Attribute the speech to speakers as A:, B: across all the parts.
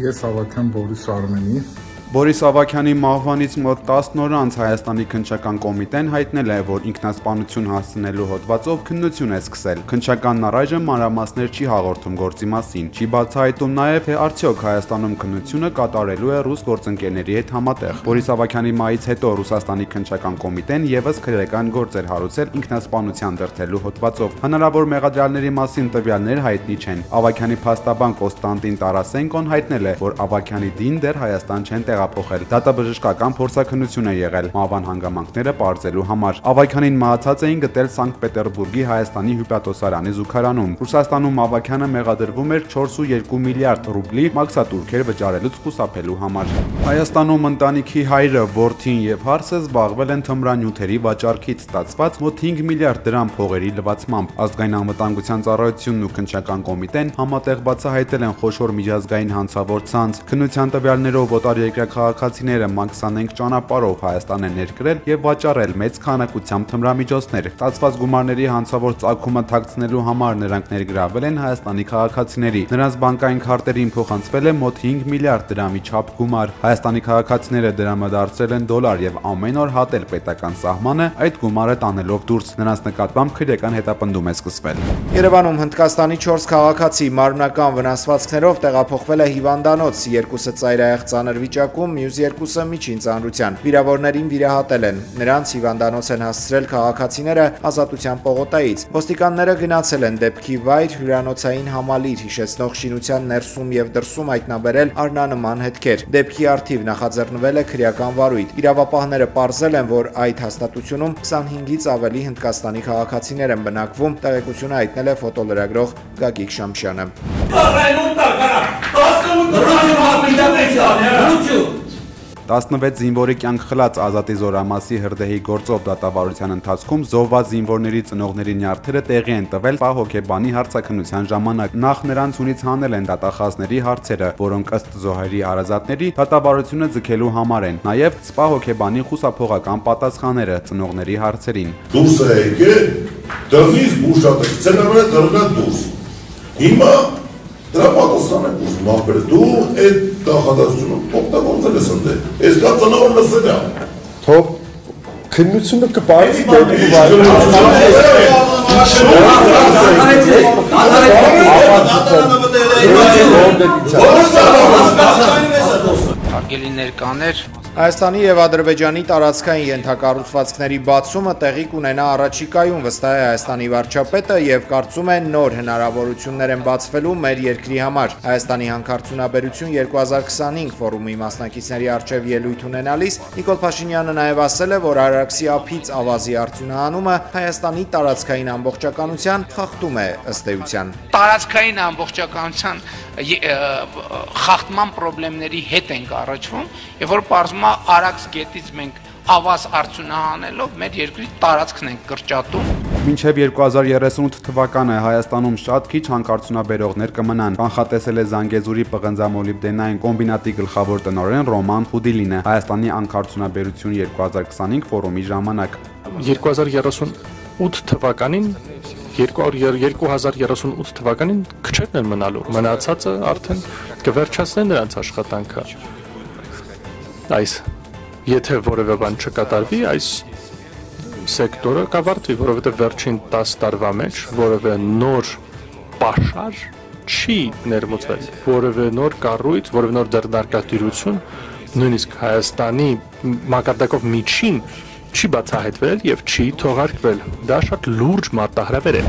A: Ես Ավագյան Բորիս Արմենի։
B: Բորիս Ավագյանի մահվանից մոտ 10 օր անց Հայաստանի քննչական կոմիտեն հայտնել է, որ ինքնասպանություն հասցնելու հոդվածով քննություն է սկսել։ Քննչականն առայժմ մանրամասներ չի հաղորդում գործի մասին, չի բացահայտում նաև, թե արդյոք Հայաստանում քննությունը կատարելու է ռուս գործընկերների հետ համատեղ։ Բորիս Ավագյանի մահից հետո Ռուսաստանի քննչական կոմիտեն եւս քրեական գործ էր հարուցել ինքնասպանության դրդելու հոդվածով։ Հնարավոր մեղադրյալների մասին տվյալներ հայտնի չեն։ Ավագյանի փաստաբան Կոստանտին Տարասենկոն հայտնել է, որ Ավագյանի դին դեռ Հայաստան չեն տեղափոխել։ Դատաբժշկական փորձաքննություն է եղել մահվան հանգամանքները պարզելու համար։ Ավագյանին մահացած էին գտել Սանկտ Պետերբուրգի Հայաստանի հյուպատոսարանի զուգարանում։ Ռուսաստանում Ավագյանը մեղադրվում էր 4.2 միլիարդ ռուբլի մաքսատուրքեր վճարելուց խուսափելու համար։ Հայաստանում ընտանիքի հայրը, որդին եւ հարսը զբաղվել են թմրանյութերի վաճառքից ստացված մոտ 5 միլիարդ դրամ փողերի լվացմամբ։ Ազգային անվտանգության ծառայությունն ու քննչական կոմիտեն համատեղ բացահայտել են խոշոր միջազգային հանցավոր ցանց։ Քննության տվյալներով օտարերկրյա քաղաքացիները ՄԱԿ 25 ճանապարհով Հայաստան են ներկրել եւ վաճառել մեծ քանակությամբ թմրամիջոցներ։ Ստացված գումարների հանցավոր ծագումը թաքցնելու համար նրանք ներգրավել են հայաստանի քաղաքացիների։ Նրանց բանկային քարտերին փոխանցվել է մոտ 5 միլիարդ դրամի չափ գումար։ Հայաստանի քաղաքացիները դրամը դարձրել են դոլար եւ ամեն օր հատել պետական սահմանը, այդ գումարը տանելով դուրս։ Նրանց նկատմամբ քրեական հետապնդում է սկսվել։
C: Երևանում Հնդկաստանի 4 քաղաքացի մարմնական վնասվածքներով տեղափոխվել է հիվանդանոց, երկուսը ծայրահեղ ծանր վիճակում, մյուս երկուսը միջին ծանրության։ Վիրավորներին վիրահատել են։ Նրանց հիվանդանոց են հասցրել քաղաքացիները Ազատության պողոտայից։ Ոստիկանները գնացել են դեպքի վայր, հյուրանոցային համալիր հիշեցնող շինության ներսում եւ դրսում հայտնաբերել առնանման հետքեր։ Դեպքի առթիվ նախաձեռնվել է քրեական վարույթ։ Իրավապահները պարզել են, որ այդ հաստատությունում 25-ից ավելի Հնդկաստանի քաղաքացիներ են բնակվում, տեղեկությունը հայտնել է ֆոտոլրագրող Գագիկ Շամշյանը։
B: 16 զինվորի կյանք խլած Ազատի Զորամասի հրդեհի գործով դատավարության ընթացքում զոհված զինվորների ծնողների նյարդերը տեղի են տվել սպա հոգեբանի հարցաքննության ժամանակ։ Նախ նրանցունից հանել են դատախազների հարցերը, որոնք ըստ զոհերի հարազատների դատավարությունը ձգելու համար են, նաև սպա հոգեբանի խուսափողական պատասխանները ծնողների հարցերին։
D: Դուրս է եկել, դռնից բուժատը, ցենարը դռնա դուրս։ Հիմա դրա պատասխանը ուզում ապրես, դու այդ նախադասությունը օգտագործել ես ընդ ես դա ծնողը լսել է
E: թող քննությունը կպարզի դեպի
F: Հարգելի ներկաներ,
C: Հայաստանի եւ Ադրբեջանի տարածքային ենթակառուցվածքների բացումը տեղի կունենա առաջիկայում, վստահ է Հայաստանի վարչապետը եւ կարծում է նոր հնարավորություններ են բացվելու մեր երկրի համար։ Հայաստանի հանքարդյունաբերություն 2025 ֆորումի մասնակիցների արչեւ ելույթ ունենալիս Նիկոլ Փաշինյանը նաեւ ասել է, որ Արաքսի ափից ավազի արդյունահանումը Հայաստանի տարածքային ամբողջականության խախտում է ըստ էության։
F: Տարածքային ամբողջականության խախտման խնդիրների հետ ենք առաջվում, եւ որ պարզվում է Արաքս գետից մենք ավազ արդյունահանելով մեր երկրի տարածքն ենք կրճատում։
B: Մինչև 2038 թվականը Հայաստանում շատ քիչ հանքարդյունաբերողներ կմնան, կանխատեսել է Զանգեզուրի պղնձամոլիբդենային կոմբինատի գլխավոր տնօրեն Ռոման Խուդիլինը Հայաստանի հանքարդյունաբերություն 2025 ֆորումի ժամանակ։
E: 2038 թվականին 2038 թվականին քչերն են մնալու, մնացածը արդեն կվերջացնեն նրանց աշխատանքը։ Այս եթե որևէ բան չկատարվի, այս սեկտորը կավարտվի, որովհետև վերջին 10 տարվա մեջ որևէ նոր պաշար չի ներմուծվել, որևէ նոր կառույց, որևէ նոր ձեռնարկատիրություն, նույնիսկ Հայաստանի մակարդակով միջին չի բացահայտվել եւ չի թողարկվել։ Դա շատ լուրջ մարտահրավեր է։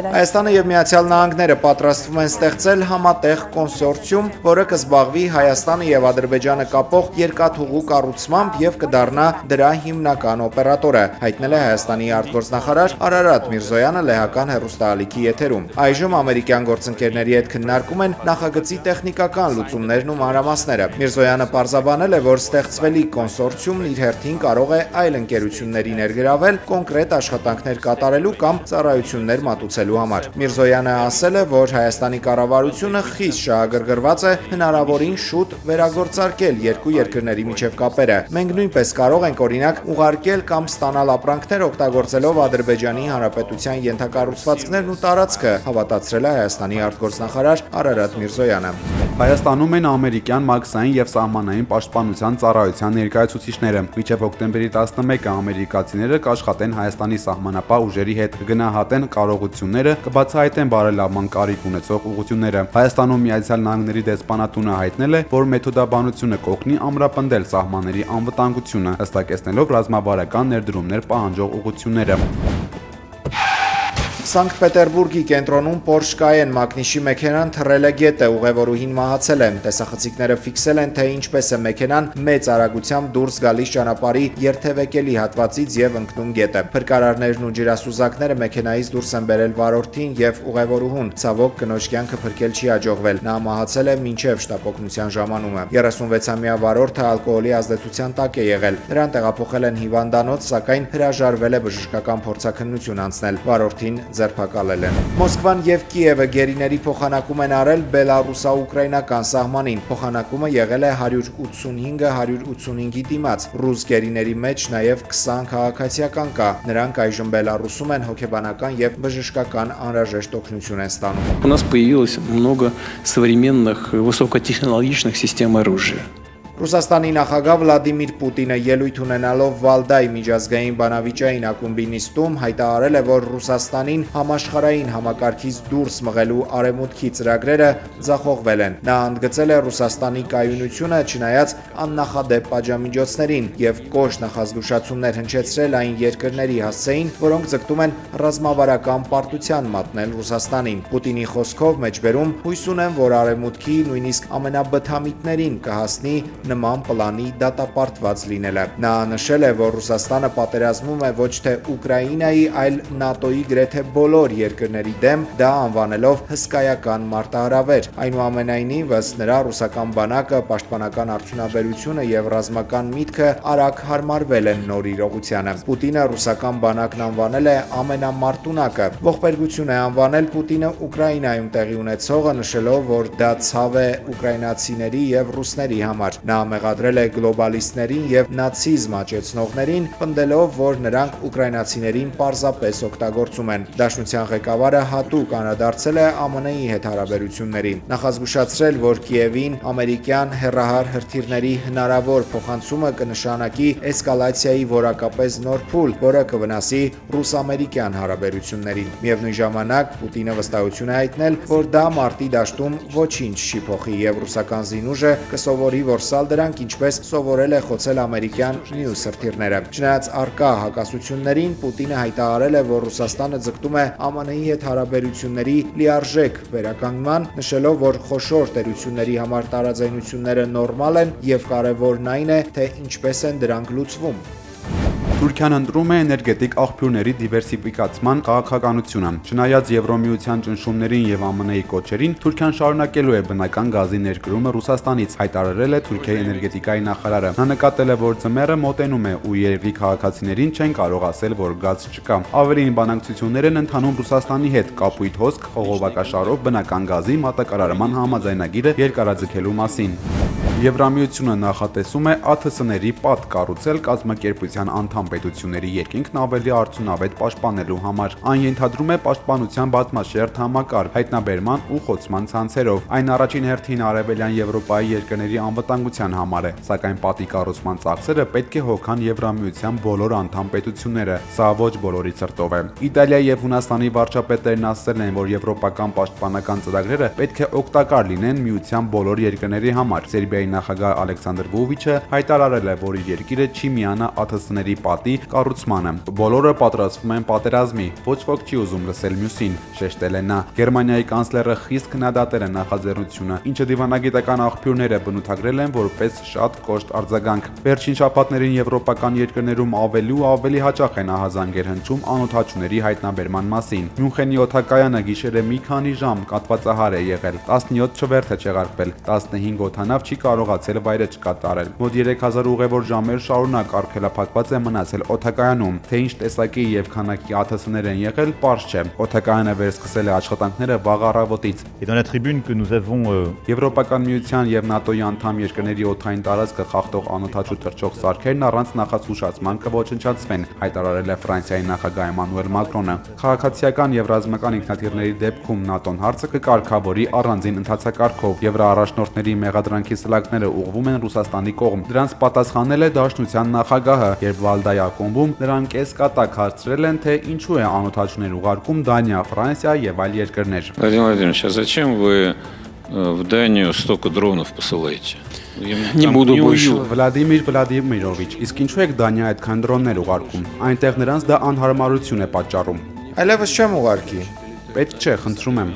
C: Հայաստանը եւ Միացյալ Նահանգները պատրաստվում են ստեղծել համատեղ կոնսորցիում, որը կզբաղվի Հայաստանը եւ Ադրբեջանը կապող երկաթուղու կառուցմամբ եւ կդառնա դրա հիմնական օպերատորը, հայտնել է Հայաստանի արտգործնախարար Արարատ Միրզոյանը լեհական հեռուստաալիքի եթերում։ Այժմ ամերիկյան գործընկերների հետ քննարկում են նախագծի տեխնիկական լուծումներն ու մանրամասները։ Միրզոյանը պարզաբանել է, որ ստեղծվելիք կոնսորցիումն իր հերթին կարող է այլ ընկերությունների ներգրավել կոնկրետ աշխատանքներ կատարելու կամ ծառայություններ մատուցելու համար։ Միրզոյանը ասել է, որ Հայաստանի կառավարությունը խիստ շահագրգռված է հնարավորին շուտ վերագործարկել երկու երկրների միջև կապերը։ Մենք նույնպես կարող ենք օրինակ ուղարկել կամ ստանալ ապրանքներ օգտագործելով Ադրբեջանի Հանրապետության ենթակառուցվածքներն ու տարածքը, հավատացրել է Հայաստանի արտգործնախարար Արարատ Միրզոյանը։
B: Հայաստանում են ամերիկյան մաքսային եւ սահմանային պաշտպանության ծառայության ներկայացուցիչները։ Մինչև հոկտեմբերի 11-ը ամերիկացիները կաշխատեն Հայաստանի սահմանապահ ուժերի հետ, կգնահատեն կարողությունները, կբացահայտեն բարելավման կարիք ունեցող ուղղությունները։ Հայաստանում Միացյալ Նահանգների դեսպանատունը հայտնել է, որ մեթոդաբանությունը կօգնի ամրապնդել սահմանների անվտանգությունը, հստակեցնելով ռազմավարական ներդրումներ պահանջող ուղղությունները։
C: Սանկտ Պետերբուրգի կենտրոնում Porsche Cayenne մակնիշի մեքենան թռել է գետը, ուղևորուհին մահացել է։ Տեսախցիկները ֆիքսել են, թե ինչպես է մեքենան մեծ արագությամբ դուրս գալիս ճանապարհի երթևեկելի հատվածից եւ ընկնում գետը։ Փրկարարներն ու ջրասուզակները մեքենայից դուրս են բերել վարորդին եւ ուղևորուհուն։ Ցավոք կնոջ կյանքը փրկել չի հաջողվել։ Նա մահացել է մինչեւ շտապօգնության ժամանումը։ 36-ամյա վարորդը ալկոհոլի ազդեցության տակ է եղել։ Նրան տեղափոխել են հիվանդանոց, սակայն հրաժարվել է բժշկական փորձաքննություն անցնել։ Վարորդին ձերբակալել են։ Մոսկվան եւ Կիևը գերիների փոխանակում են արել բելարուսա-ուկրաինական սահմանին։ Փոխանակումը եղել է 185-185-ի դիմաց։ Ռուս գերիների մեջ նաեւ 20 քաղաքացիական կա։ Նրանք այժմ Բելարուսում են, հոգեբանական եւ բժշկական անհրաժեշտ օգնություն են ստանում։
G: У нас появилось много современных высокотехнологичных систем оружия.
C: Ռուսաստանի նախագահ Վլադիմիր Պուտինը ելույթ ունենալով Վալդայի միջազգային բանավիճային ակումբի նիստում հայտարարել է, որ Ռուսաստանին համաշխարհային համակարգից դուրս մղելու արևմուտքի ծրագրերը ձախողվել են։ Նա ընդգծել է Ռուսաստանի կայունությունը, չնայած աննախադեպ պատժամիջոցներին եւ կոշտ նախազգուշացումներ հնչեցրել այն երկրների հասցեին, որոնք ձգտում են ռազմավարական պարտության մատնել Ռուսաստանին։ Պուտինի խոսքով մեջբերում հույս ունեն, որ արևմուտքի նույնիսկ ամենաբթամիտներին կհասնի նման պլանի դատապարտված լինելը։ Նա նշել է, որ Ռուսաստանը պատերազմում է ոչ թե Ուկրաինայի, այլ ՆԱՏՕ-ի գրեթե բոլոր երկրների դեմ, դա անվանելով հսկայական մարտահրավեր։ Այնուամենայնիվ, ըստ նրա, ռուսական բանակը, պաշտպանական արդյունաբերությունը եւ ռազմական միտքը արագ հարմարվել են նոր իրողությանը։ Պուտինը ռուսական բանակն անվանել է ամենամարտունակը։ Ողբերգություն է անվանել Պուտինը Ուկրաինայում տեղի ունեցողը, նշելով, որ դա ցավ է ուկրաինացիների եւ ռուսների համար։ Նա մեղադրել է գլոբալիստներին եւ նացիզմ աճեցնողներին, պնդելով, որ նրանք ուկրաինացիներին պարզապես օգտագործում են։ Դաշնության ղեկավարը հատուկ անդրադարձել է ԱՄՆ-ի հետ հարաբերություններին, նախազգուշացրել, որ Կիևին ամերիկյան հեռահար հրթիռների հնարավոր փոխանցումը կնշանակի էսկալացիայի որակապես նոր փուլ, որը կվնասի ռուս-ամերիկյան հարաբերություններին։ Միևնույն ժամանակ Պուտինը վստահություն է հայտնել, որ դա մարտի դաշտում ոչինչ չի փոխի եւ ռուսական զինուժը կսովորի որսալ դրանք, ինչպես սովորել է խոցել ամերիկյան մյուս հրթիռները։ Չնայած առկա հակասություններին, Պուտինը հայտարարել է, որ Ռուսաստանը ձգտում է ԱՄՆ-ի հետ հարաբերությունների լիարժեք վերականգնման, նշելով, որ խոշոր տերությունների համար տարաձայնությունները նորմալ են եւ կարեւորն այն է, թե ինչպես են դրանք լուծվում։
B: Թուրքիան ընտրում է էներգետիկ աղբյուրների դիվերսիֆիկացման քաղաքականությունը։ Չնայած Եվրոմիության ճնշումներին եւ ԱՄՆ-ի կոչերին, Թուրքիան շարունակելու է բնական գազի ներկրումը Ռուսաստանից, հայտարարել է Թուրքիայի էներգետիկայի նախարարը։ Նա նկատել է, որ ձմեռը մոտենում է ու երկրի քաղաքացիներին չեն կարող ասել, որ գազ չկա։ Ավելին, բանակցություններ են ընթանում Ռուսաստանի հետ կապույտ հոսք խողովակաշարով բնական գազի մատակարարման համաձայնագիրը երկարաձգելու մասին։ Եվրամիությունը նախատեսում է ԱԹՍ-ների պատ կառուցել կազմակերպության անդամ պետությունների երկինքն ավելի արդյունավետ պաշտպանելու համար։ Այն ենթադրում է պաշտպանության բազմաշերտ համակարգ հայտնաբերման ու խոցման ցանցերով։ Այն առաջին հերթին արևելյան Եվրոպայի երկրների անվտանգության համար է, սակայն պատի կառուցման ծախսերը պետք է հոգան Եվրամիության բոլոր անդամ պետությունները։ Սա ոչ բոլորի ցրտով է։ Իտալիա եւ Հունաստանի վարչապետերն ասել են, որ եվրոպական պաշտպանական ծրագրերը պետք է օգտակար լինեն միության բոլոր երկրների համար։ Սերբիայի նախագահ Ալեքսանդր Վուվիչը հայտարարել է, որ իր երկիրը չի միանա ԱԹՍ-ների պատի կառուցմանը։ Բոլորը պատրաստվում են պատերազմի, ոչ ոք չի ուզում լսել մյուսին, շեշտել է նա։ Գերմանիայի կանցլերը խիստ քննադատել է նախաձեռնությունը, ինչը դիվանագիտական աղբյուրները բնութագրել են որպես շատ կոշտ արձագանք։ Վերջին շաբաթներին եվրոպական երկրներում ավելի ու ավելի հաճախ են ահազանգեր հնչում անօթաչուների հայտնաբերման մասին։ Մյունխենի օդակայանը գիշերը մի քանի ժամ կաթվածահար է եղել, 17 չվերթ է չեղարկվել, 15 օդանավ չի կարողացել վայրը չկատարել։ Մոտ 3000 ուղևոր ժամեր շարունակ արգելափակված է մնացել օդակայանում, թե ինչ տեսակի եւ քանակի ԱԹՍ-ներ են եղել, պարզ չէ։ Օդակայանը վերսկսել է աշխատանքները վաղ առավոտից։ Եվրոպական միության եւ ՆԱՏՕ-ի անդամ երկրների օդային տարածքը խախտող անօթաչու թռչող սարքերն առանց նախազգուշացման կոչնչացվեն, հայտարարել է Ֆրանսիայի նախագահ Էմանուել Մակրոնը։ Քաղաքացիական եւ ռազմական ինքնաթիռների դեպքում ՆԱՏՕ-ն հարցը կկարգավորի առանձին ընթացակարգով։ Եվրոառաջնորդների մեղադրանքի սլակները ուղղվում են Ռուսաստանի կողմ։ Դրանց պատասխանել է Դաշնության նախագահը, երբ Վալդայի ակումբում նրան կեսկատակ հարցրել են, թե ինչու է անօթաչուներ ուղարկում Դանիա, Ֆրանսիա եւ այլ երկրներ։
H: Владимир Владимирович, а зачем вы в Данию столько дронов посылаете?
G: Не буду больше.
B: Վլադիմիր Վլադիմիրովիչ, իսկ ինչու եք Դանիա այդքան դրոններ ուղարկում։ Այնտեղ նրանց դա անհարմարություն է պատճառում։
C: Այլևս չեմ ուղարկի։
B: Պետք չէ, խնդրում եմ։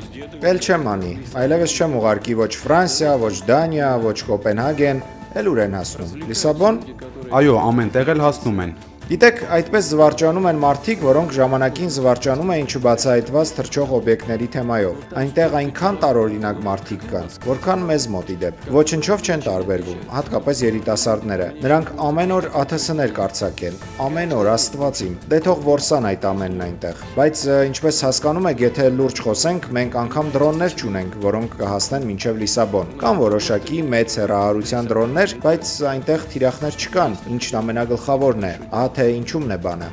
C: Էլ չեմ անի։ Այլևս չեմ ուղարկի ոչ Ֆրանսիա, ոչ Դանիա, ոչ Կոպենհագեն, էլ ուր են հասնում։ Լիսաբոն։
B: Այո, ամեն տեղ էլ հասնում են։
C: Գիտեք, այդպես զվարճանում են մարդիկ, որոնք ժամանակին զվարճանում էին չբացահայտված թռչող օբյեկտների թեմայով։ Այնտեղ այնքան տարօրինակ մարդիկ կան, որքան մեզ մոտ իդեպ։ Ոչնչով չեն տարբերվում, հատկապես երիտասարդները։ Նրանք ամեն օր ԱԹՍ-ներ կարձակեն, ամեն օր Աստվածին։ Դե թող որսան այդ ամենն այնտեղ։ Բայց ինչպես հասկանում եք, եթե լուրջ խոսենք, մենք անգամ դրոններ չունենք, որոնք կհասնեն մինչև Լիսաբոն։ Կան որոշակի մեծ հեռահարության դրոններ, բայց այնտեղ թիրախներ չկան, ինչն ամենագլխավորն է։ Ինչումն է բանը։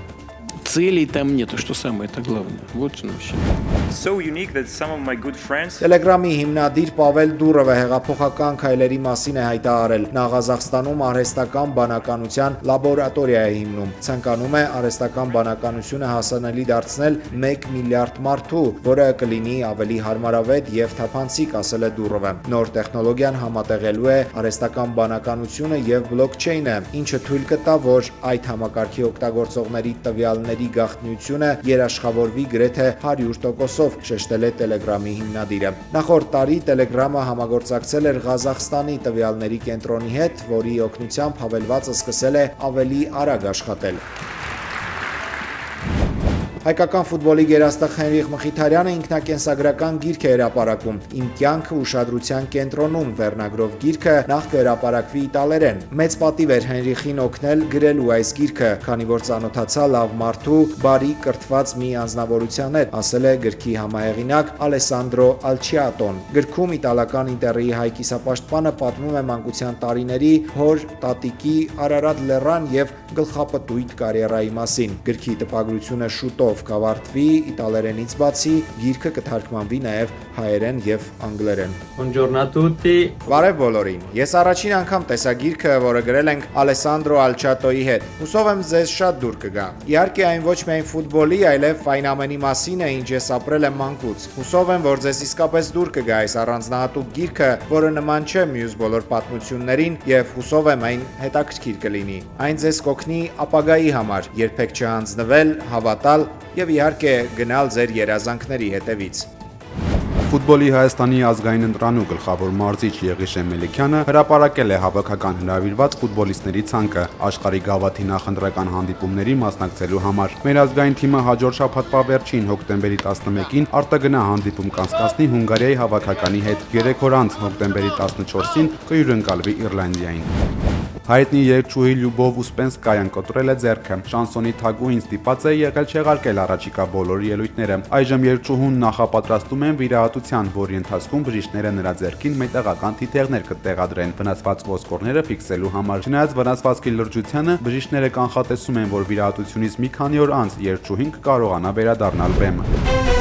G: Целей там нету, что самое-то главное. Вот что вообще.
C: Տելեգրամի հիմնադիր Պավել Դուրովը հեղափոխական քայլերի մասին է հայտարարել։ Նա Ղազախստանում արհեստական բանականության լաբորատորիա է հիմնում։ Ցանկանում է արհեստական բանականությունը հասանելի դարձնել 1 միլիարդ մարդու, որը կլինի ավելի հարմարավետ եւ թափանցիկ, ասել է Դուրովը։ Նոր տեխնոլոգիան համատեղելու է արհեստական բանականությունը եւ բլոկչեյնը, ինչը թույլ կտա, որ այդ համակարգի օգտագործողների տվյալների գաղտնիությունը երաշխավորվի գրեթե 100%-ով, շեշտել է Տելեգրամի հիմնադիրը։ Նախորդ տարի Տելեգրամը համագործակցել էր Ղազախստանի տվյալների կենտրոնի հետ, որի օգնությամբ հավելվածը սկսել է ավելի արագ աշխատել։ Հայկական ֆուտբոլի գերաստղ Հենրիխ Մխիթարյանը ինքնակենսագրական գիրք է հրապարակում։ «Իմ կյանքը ուշադրության կենտրոնում» վերնագրով գիրքը նախ կհրապարակվի իտալերեն։ Մեծ պատիվ էր Հենրիխին օգնել գրելու այս գիրքը, քանի որ ծանոթացա լավ մարդու, բարի, կրթված մի անձնավորության հետ, ասել է գրքի համահեղինակ Ալեսանդրո Ալչիատոն։ Գրքում իտալական Ինտերի հայ կիսապաշտպանը պատմում է մանկության տարիների, հոր, տատիկի, Արարատ լեռան եւ գլխապտույտ կարիերայի մասին։ Գրքի տպագրությունը շուտով կավարտվի, իտալերենից բացի գիրքը կթարգմանվի նաև հայերեն եւ անգլերեն։
I: Buongiorno a tutti։
C: Բարև բոլորին։ Ես առաջին անգամ տեսա գիրքը, որը գրել ենք Ալեսանդրո Ալչատոյի հետ։ Հուսով եմ ձեզ շատ դուր կգա։ Իհարկե այն ոչ միայն ֆուտբոլի, այլև այն ամենի մասին է, ինչ ես ապրել եմ մանկուց։ Հուսով եմ, որ ձեզ իսկապես դուր կգա այս առանձնահատուկ գիրքը, որը նման չէ մյուս բոլոր պատմություններին, եւ հուսով եմ այն հետաքրքիր կլինի։ Այն ձեզ կօգնի ապագայի համար, երբեք չհանձնվել, հավատալ եւ իհարկե գնալ ձեր երազանքների հետևից։
B: Ֆուտբոլի Հայաստանի ազգային ընտրանու գլխավոր մարզիչ Եղիշե Մելիքյանը հրապարակել է հավաքական հրավիրված ֆուտբոլիստների ցանկը աշխարհի գավաթի նախընտրական հանդիպումների մասնակցելու համար։ Մեր ազգային թիմը հաջորդ շաբաթվա վերջին հոկտեմբերի 11-ին արտագնա հանդիպում կանցկացնի Հունգարիայի հավաքականի հետ։ 3 օր անց հոկտեմբերի 14-ին կհյուրընկալվի Իռլանդիային։ Հայտնի երգչուհի Լյուբով Ուսպենսկայան կոտրել է ձեռքը։ Շանսոնի թագուհին ստիպած է եղել չեղարկել առաջիկա բոլոր ելույթները։ Այժմ երգչուհուն նախապատրաստում են վիրահատության, որի ընթացքում բժիշկները նրա ձեռքին մետաղական թիթեղներ կտեղադրեն վնասված ոսկորները ֆիքսելու համար։ Չնայած վնասվածքի լրջությանը, բժիշկները կանխատեսում են, որ վիրահատությունից մի քանի օր անց երգչուհին կկարողանա վերադառնալ բեմ։